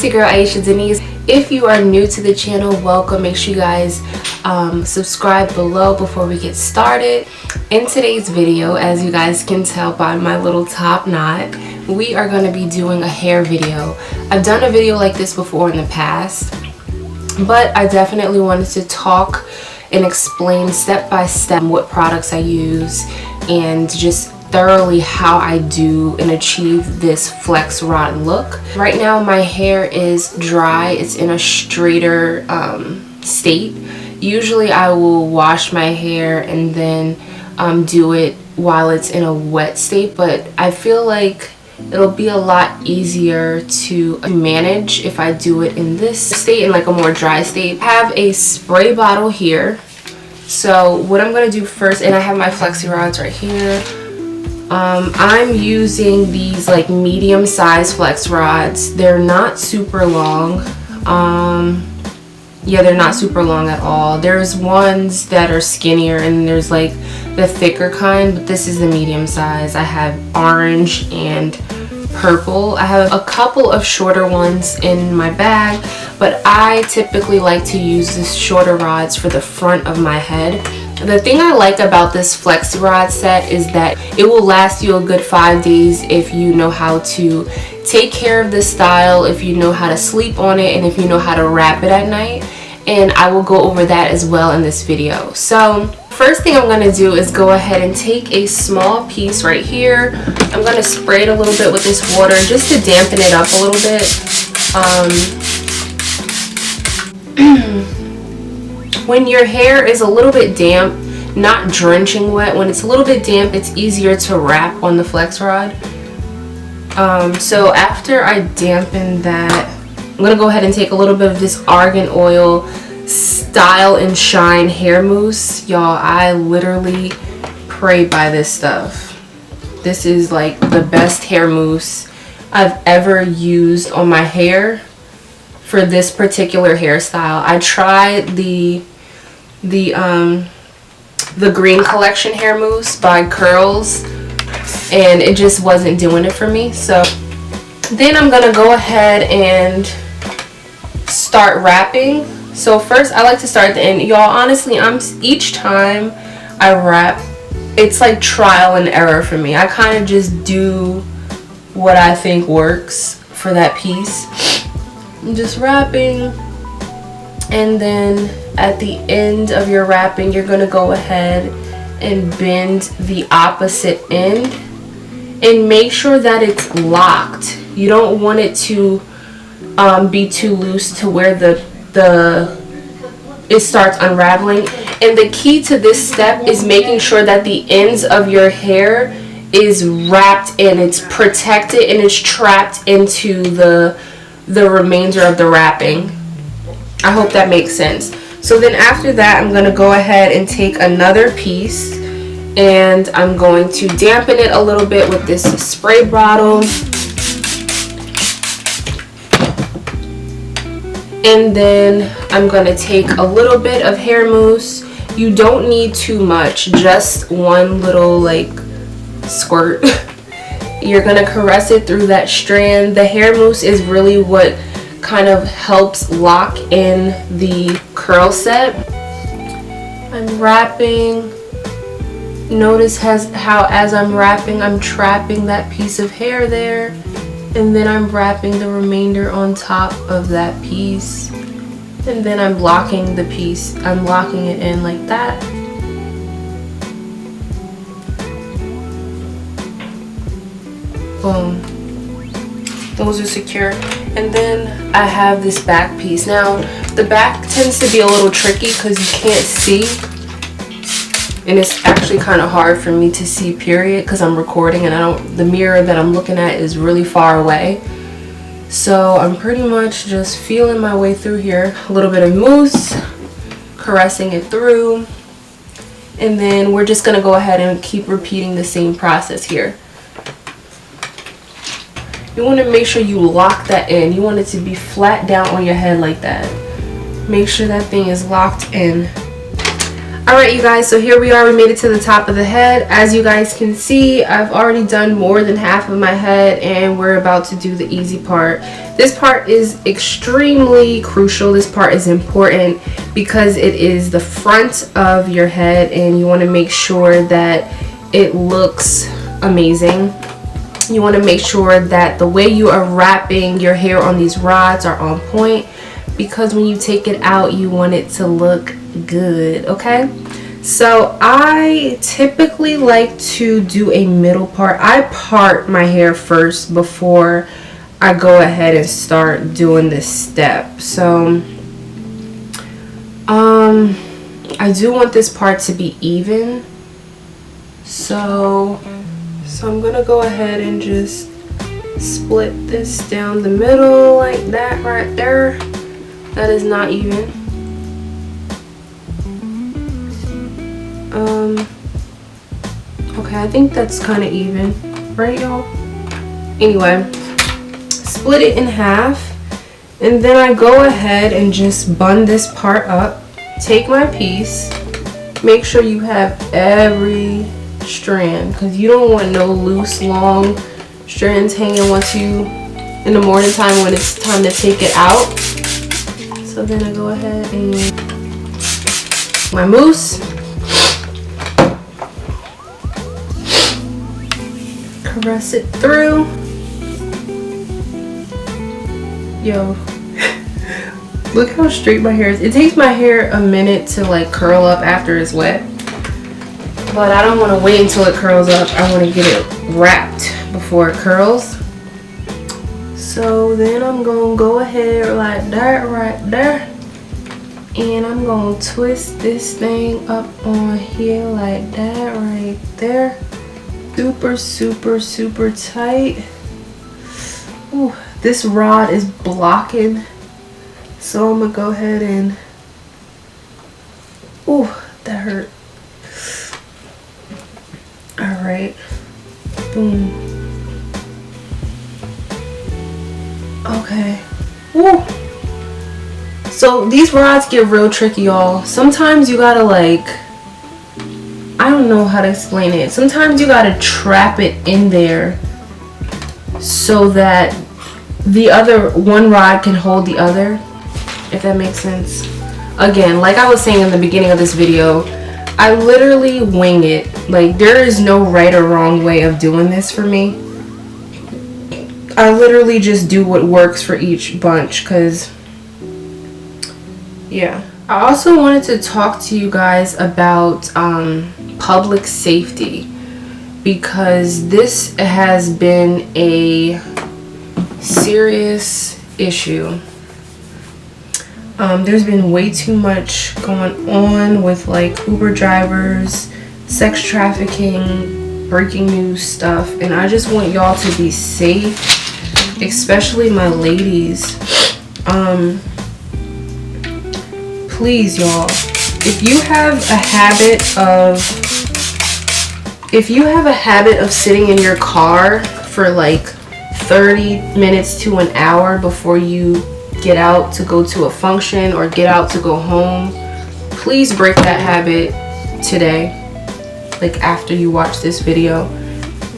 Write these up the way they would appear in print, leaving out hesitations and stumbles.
It's your girl Aisha Denise. If you are new to the channel, welcome. Make sure you guys subscribe below before we get started. In today's video, as you guys can tell by my little top knot, we are going to be doing a hair video. I've done a video like this before in the past, but I definitely wanted to talk and explain step by step what products I use and just thoroughly how I do and achieve this flex rod look. Right now my hair is dry, it's in a straighter state. Usually I will wash my hair and then do it while it's in a wet state, but I feel like it'll be a lot easier to manage if I do it in this state, in like a more dry state. I have a spray bottle here. So what I'm going to do first, and I have my Flexi rods right here. I'm using these like medium size flex rods. They're not super long. Yeah, they're not super long at all. There's ones that are skinnier and there's like the thicker kind, but this is the medium size. I have orange and purple. I have a couple of shorter ones in my bag, but I typically like to use the shorter rods for the front of my head. The thing I like about this Flexi rod set is that it will last you a good 5 days if you know how to take care of this style, if you know how to sleep on it, and if you know how to wrap it at night. And I will go over that as well in this video. So first thing I'm going to do is go ahead and take a small piece right here. I'm going to spray it a little bit with this water just to dampen it up a little bit. When your hair is a little bit damp, not drenching wet, when it's a little bit damp, it's easier to wrap on the flex rod. So after I dampen that, I'm going to go ahead and take a little bit of this argan oil Style and Shine hair mousse. Y'all, I literally pray by this stuff. This is like the best hair mousse I've ever used on my hair for this particular hairstyle. I tried the green collection hair mousse by Curls and it just wasn't doing it for me. So then I'm gonna go ahead and start wrapping. So first I like to start at the end. Y'all, honestly, each time I wrap, it's like trial and error for me. I kind of just do what I think works for that piece. I'm just wrapping, and then at the end of your wrapping you're gonna go ahead and bend the opposite end and make sure that it's locked. You don't want it to be too loose to where it starts unraveling. And the key to this step is making sure that the ends of your hair is wrapped and it's protected and it's trapped into the remainder of the wrapping. I hope that makes sense. So then after that, I'm going to go ahead and take another piece and I'm going to dampen it a little bit with this spray bottle. And then I'm going to take a little bit of hair mousse. You don't need too much, just one little like squirt. You're going to caress it through that strand. The hair mousse is really what kind of helps lock in the curl set. I'm wrapping. Notice how as I'm wrapping, I'm trapping that piece of hair there, and then I'm wrapping the remainder on top of that piece, and then I'm locking the piece. I'm locking it in like that. Boom. Those are secure. And then I have this back piece. Now the back tends to be a little tricky because you can't see, and it's actually kind of hard for me to see, period, because I'm recording and the mirror that I'm looking at is really far away. So I'm pretty much just feeling my way through here. A little bit of mousse, caressing it through, and then we're just gonna go ahead and keep repeating the same process here. You want to make sure you lock that in. You want it to be flat down on your head like that. Make sure that thing is locked in. Alright you guys, so here we are. We made it to the top of the head. As you guys can see, I've already done more than half of my head and we're about to do the easy part. This part is extremely crucial. This part is important because it is the front of your head and you want to make sure that it looks amazing. You want to make sure that the way you are wrapping your hair on these rods are on point, because when you take it out you want it to look good. Okay, so I typically like to do a middle part. I part my hair first before I go ahead and start doing this step. So I do want this part to be even, so I'm gonna go ahead and just split this down the middle like that right there. That is not even. Okay, I think that's kind of even, right y'all? Anyway, split it in half, and then I go ahead and just bun this part up. Take my piece, make sure you have every strand, because you don't want no loose, long strands hanging once you, in the morning time when it's time to take it out. So then I go ahead and my mousse. Caress it through. Yo, look how straight my hair is. It takes my hair a minute to like curl up after it's wet, but I don't want to wait until it curls up. I want to get it wrapped before it curls. So then I'm gonna go ahead like that right there, and I'm gonna twist this thing up on here like that right there. Super, super, super tight. Ooh, this rod is blocking, so I'm gonna go ahead and, ooh, that hurt. All right, boom. Okay. Woo. So these rods get real tricky, y'all. Sometimes you gotta like, I don't know how to explain it. Sometimes you gotta trap it in there so that the other one rod can hold the other, if that makes sense. Again, like I was saying in the beginning of this video, I literally wing it. Like, there is no right or wrong way of doing this for me. I literally just do what works for each bunch, because yeah. I also wanted to talk to you guys about public safety, because this has been a serious issue. There's been way too much going on with like Uber drivers, sex trafficking, breaking news stuff, and I just want y'all to be safe, especially my ladies. Please, y'all, if you have a habit of sitting in your car for like 30 minutes to an hour before you get out to go to a function or get out to go home, please break that habit today, like after you watch this video,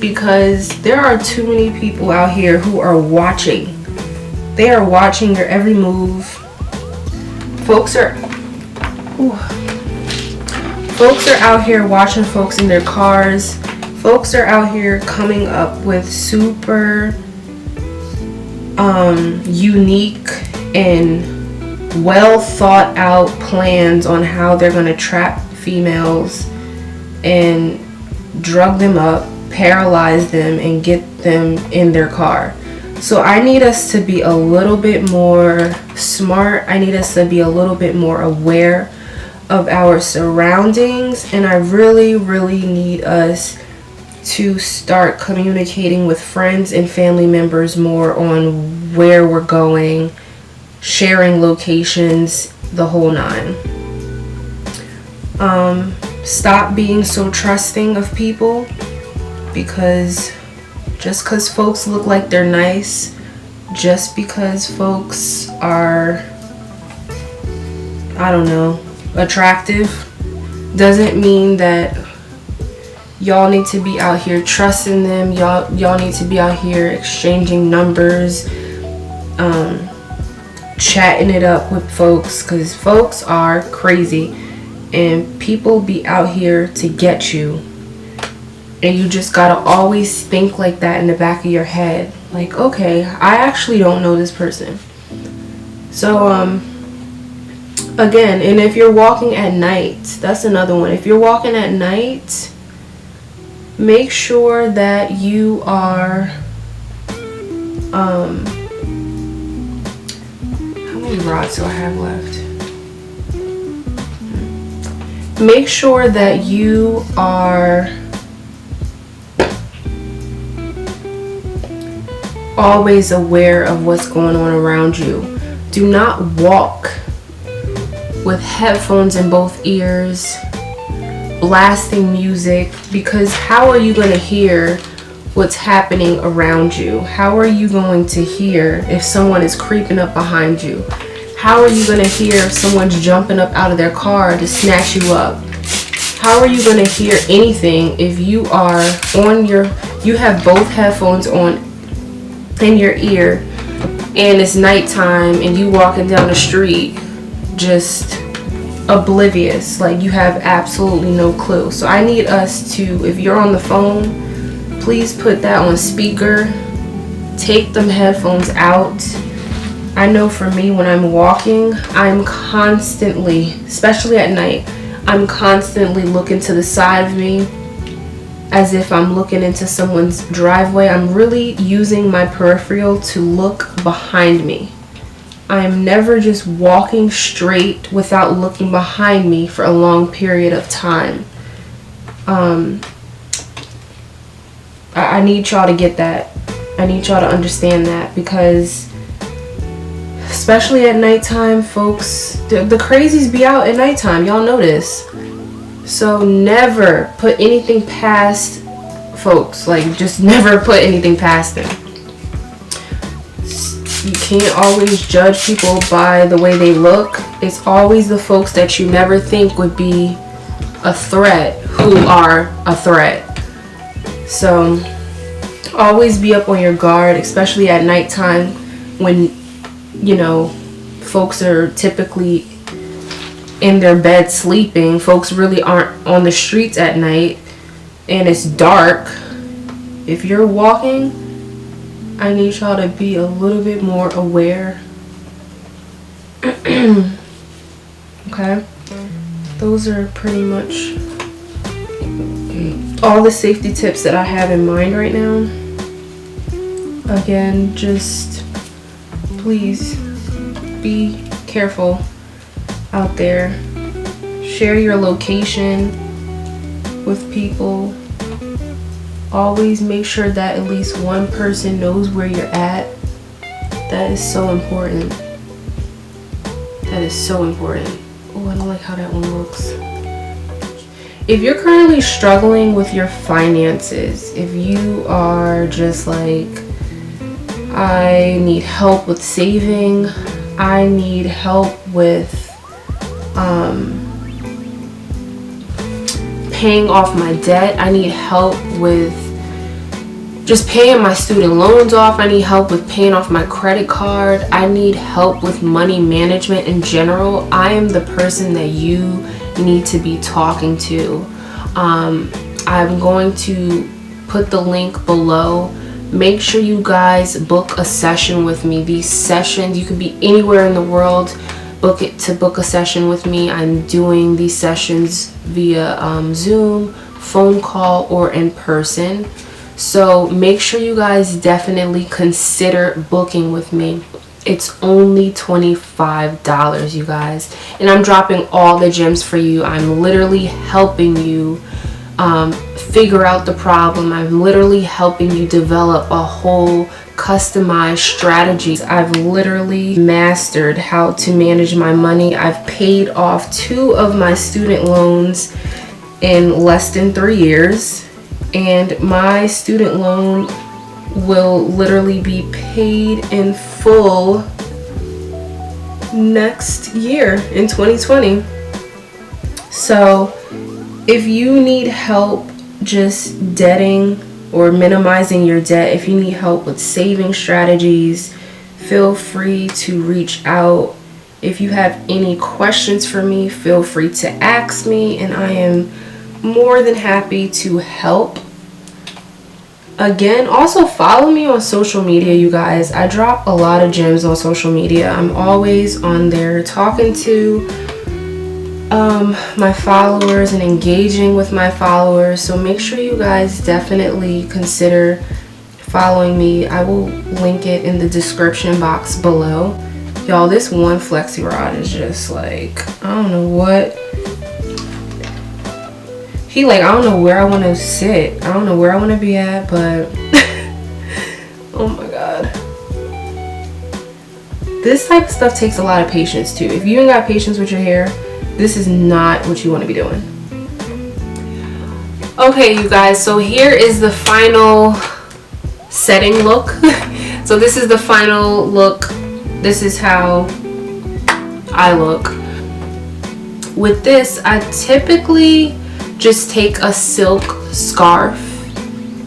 because there are too many people out here who are watching. They are watching your every move. Folks are out here watching folks in their cars. Folks are out here coming up with super unique and well thought out plans on how they're going to trap females and drug them up, paralyze them, and get them in their car. So I need us to be a little bit more smart. I need us to be a little bit more aware of our surroundings, and I really, really need us to start communicating with friends and family members more on where we're going, sharing locations, the whole nine. Stop being so trusting of people, because just because folks look like they're nice, just because folks are, I don't know, attractive, Doesn't mean that y'all need to be out here trusting them. Y'all need to be out here exchanging numbers, chatting it up with folks, because folks are crazy and people be out here to get you. And you just gotta always think like that in the back of your head. Like, okay, I actually don't know this person. So, again, and if you're walking at night, that's another one. If you're walking at night, make sure that you are, how many rods do I have left? Make sure that you are always aware of what's going on around you. Do not walk with headphones in both ears, blasting music, because how are you going to hear what's happening around you? How are you going to hear if someone is creeping up behind you? How are you going to hear if someone's jumping up out of their car to snatch you up? How are you going to hear anything if you are you have both headphones on in your ear and it's nighttime and you walking down the street just oblivious, like you have absolutely no clue? So I need us to, if you're on the phone, please put that on speaker, take them headphones out. I know for me, when I'm walking, I'm constantly, especially at night, I'm constantly looking to the side of me as if I'm looking into someone's driveway. I'm really using my peripheral to look behind me. I'm never just walking straight without looking behind me for a long period of time. I need y'all to get that. I need y'all to understand that, because especially at nighttime, folks, the crazies be out at nighttime. Y'all know this. So never put anything past folks. Like, just never put anything past them. You can't always judge people by the way they look. It's always the folks that you never think would be a threat who are a threat. So always be up on your guard, especially at nighttime when, you know, folks are typically in their bed sleeping. Folks really aren't on the streets at night and it's dark. If you're walking, I need y'all to be a little bit more aware. Okay? Those are pretty much all the safety tips that I have in mind right now. Again, just please be careful out there. Share your location with people. Always make sure that at least one person knows where you're at. That is so important. That is so important. Oh, I don't like how that one looks. If you're currently struggling with your finances, if you are just like, I need help with saving, I need help with paying off my debt, I need help with just paying my student loans off, I need help with paying off my credit card, I need help with money management in general, I am the person that you need to be talking to. I'm going to put the link below. Make sure you guys book a session with me. These sessions, you could be anywhere in the world, book a session with me. I'm doing these sessions via Zoom, phone call, or in person. So make sure you guys definitely consider booking with me. It's only $25, you guys, and I'm dropping all the gems for you. I'm literally helping you figure out the problem. I'm literally helping you develop a whole customized strategy. I've literally mastered how to manage my money. I've paid off 2 of my student loans in less than 3 years, and my student loan will literally be paid in full next year in 2020. So if you need help just debting or minimizing your debt, if you need help with saving strategies, feel free to reach out. If you have any questions for me, feel free to ask me, and I am more than happy to help. Again, also follow me on social media, you guys. I drop a lot of gems on social media. I'm always on there talking to my followers and engaging with my followers, so make sure you guys definitely consider following me. I will link it in the description box below. Y'all, this one Flexi rod is just like, I don't know what he like. I don't know where I want to sit. I don't know where I want to be at, but oh my god, this type of stuff takes a lot of patience too. If you ain't got patience with your hair, this is not what you want to be doing. Okay, you guys, so here is the final setting look. So this is the final look. This is how I look. With this, I typically just take a silk scarf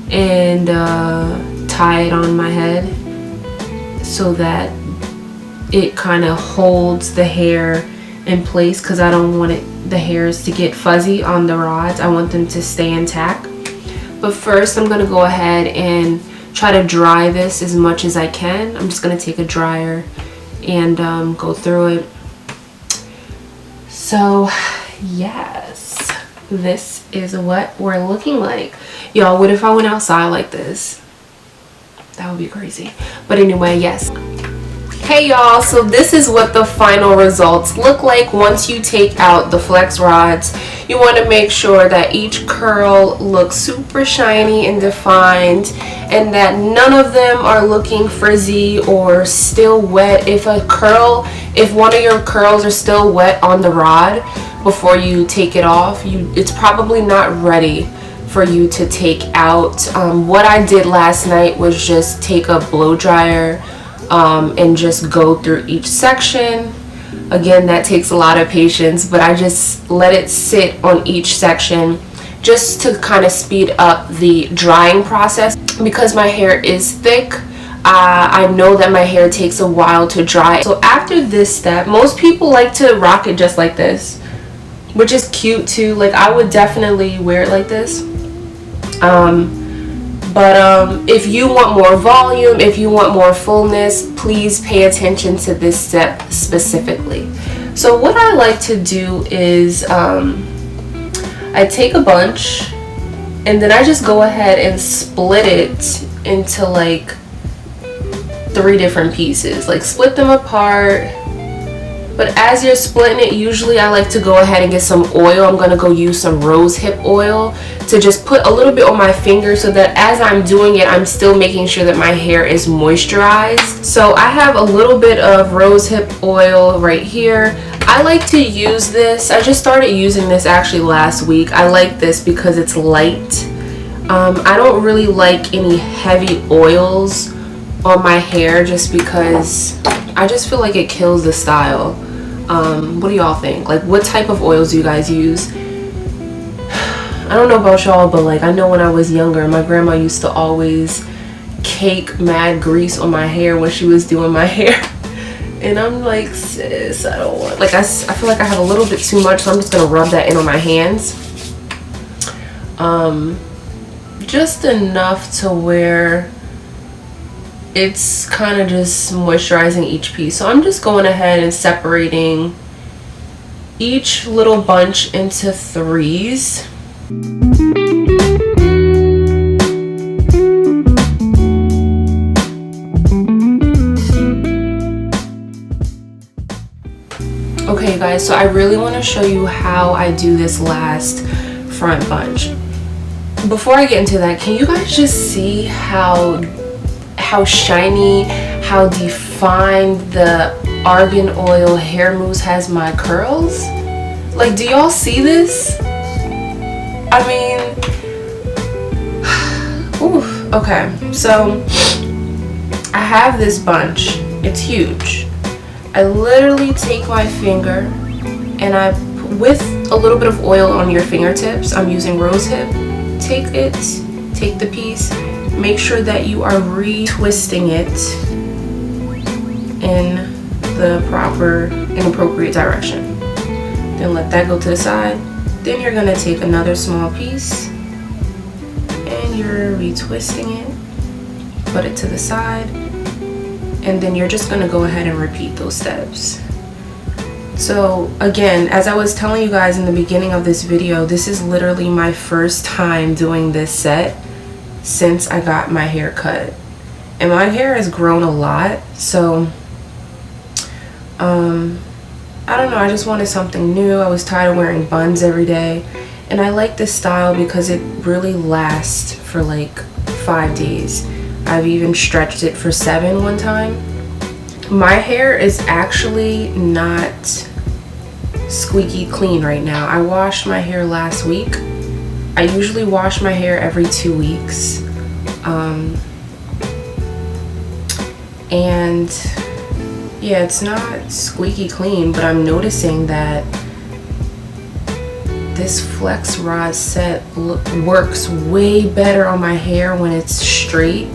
and tie it on my head so that it kind of holds the hair in place, because I don't want the hairs to get fuzzy on the rods. I want them to stay intact. But first, I'm going to go ahead and try to dry this as much as I can. I'm just going to take a dryer and go through it. So yes, this is what we're looking like. Y'all, what if I went outside like this? That would be crazy. But anyway, yes. Hey y'all, so this is what the final results look like once you take out the flex rods. You want to make sure that each curl looks super shiny and defined, and that none of them are looking frizzy or still wet. If one of your curls are still wet on the rod before you take it off, it's probably not ready for you to take out. What I did last night was just take a blow dryer and just go through each section. Again, that takes a lot of patience, but I just let it sit on each section just to kind of speed up the drying process. Because my hair is thick, I know that my hair takes a while to dry. So after this step, most people like to rock it just like this, which is cute too. Like, I would definitely wear it like this. But if you want more volume, if you want more fullness, please pay attention to this step specifically. So what I like to do is I take a bunch and then I just go ahead and split it into like 3 different pieces. Like, split them apart. But as you're splitting it, usually I like to go ahead and get some oil. I'm going to go use some rose hip oil to just put a little bit on my finger, so that as I'm doing it, I'm still making sure that my hair is moisturized. So I have a little bit of rose hip oil right here. I like to use this. I just started using this actually last week. I like this because it's light. I don't really like any heavy oils on my hair just because I just feel like it kills the style. What do y'all think? Like, what type of oils do you guys use? I don't know about y'all, but like, I know when I was younger, my grandma used to always cake mad grease on my hair when she was doing my hair. And I'm like, sis, I don't want, like, I feel like I have a little bit too much, so I'm just gonna rub that in on my hands. Just enough to where it's kind of just moisturizing each piece. So I'm just going ahead and separating each little bunch into 3s. Okay guys, so I really want to show you how I do this last front bunch. Before I get into that, can you guys just see how shiny, how defined the argan oil hair mousse has my curls? Like, do y'all see this? I mean, oof. Okay, so I have this bunch. It's huge. I literally take my finger and I, with a little bit of oil on your fingertips. I'm using rose hip. Take the piece, make sure that you are retwisting it in the proper and appropriate direction. Then let that go to the side. Then you're gonna take another small piece and you're retwisting it, put it to the side, and then you're just gonna go ahead and repeat those steps. So again, as I was telling you guys in the beginning of this video, this is literally my first time doing this set since I got my hair cut. And my hair has grown a lot, so I don't know, I just wanted something new. I was tired of wearing buns every day, and I like this style because it really lasts for like 5 days. I've even stretched it for 7 one time. My hair is actually not squeaky clean right now. I washed my hair last week. I usually wash my hair every 2 weeks. And yeah, it's not squeaky clean, but I'm noticing that this flex rod set works way better on my hair when it's straight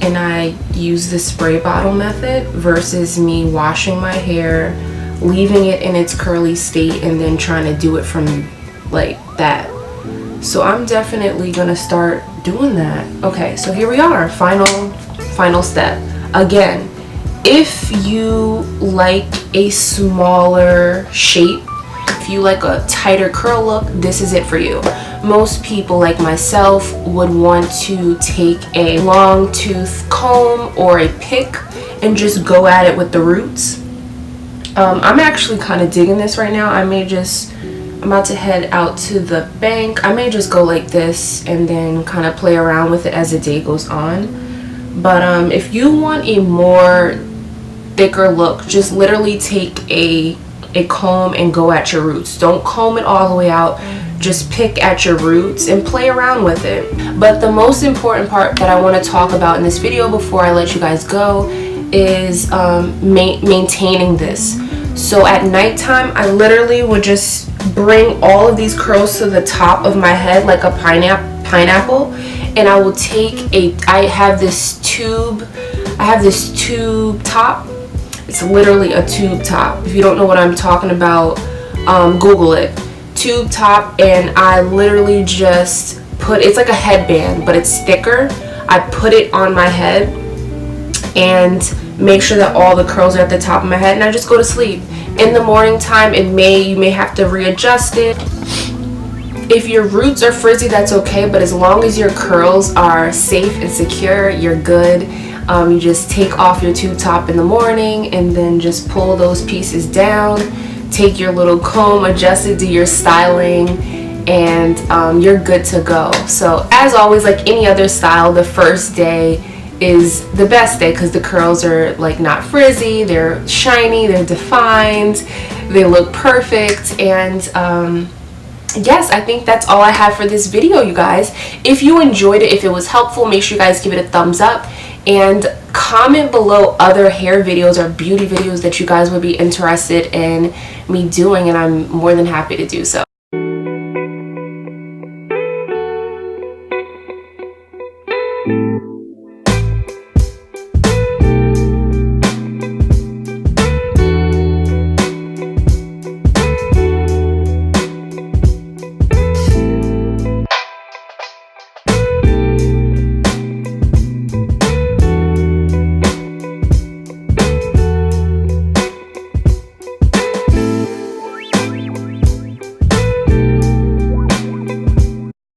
and I use the spray bottle method versus me washing my hair, leaving it in its curly state, and then trying to do it from like that. So I'm definitely gonna start doing that. Okay, so here we are, final step. Again, if you like a smaller shape, if you like a tighter curl look, this is it for you. Most people like myself would want to take a long tooth comb or a pick and just go at it with the roots. I'm actually kind of digging this right now. I'm about to head out to the bank. I may just go like this and then kind of play around with it as the day goes on. But if you want a more thicker look, just literally take a comb and go at your roots. Don't comb it all the way out. Just pick at your roots and play around with it. But the most important part that I want to talk about in this video before I let you guys go is maintaining this. So at nighttime, I literally would just bring all of these curls to the top of my head like a pineapple, and I will take I have this tube top. It's literally a tube top. If you don't know what I'm talking about, Google it. Tube top, and I literally just it's like a headband, but it's thicker. I put it on my head and make sure that all the curls are at the top of my head, and I just go to sleep. In the morning time, you may have to readjust it. If your roots are frizzy, that's okay, but as long as your curls are safe and secure, you're good. You just take off your tube top in the morning and then just pull those pieces down, take your little comb, adjust it, do your styling, and you're good to go. So as always, like any other style, the first day is the best day because the curls are like not frizzy, they're shiny, they're defined, they look perfect. And yes, I think that's all I have for this video, you guys. If you enjoyed it, if it was helpful, make sure you guys give it a thumbs up and comment below other hair videos or beauty videos that you guys would be interested in me doing, and I'm more than happy to do so.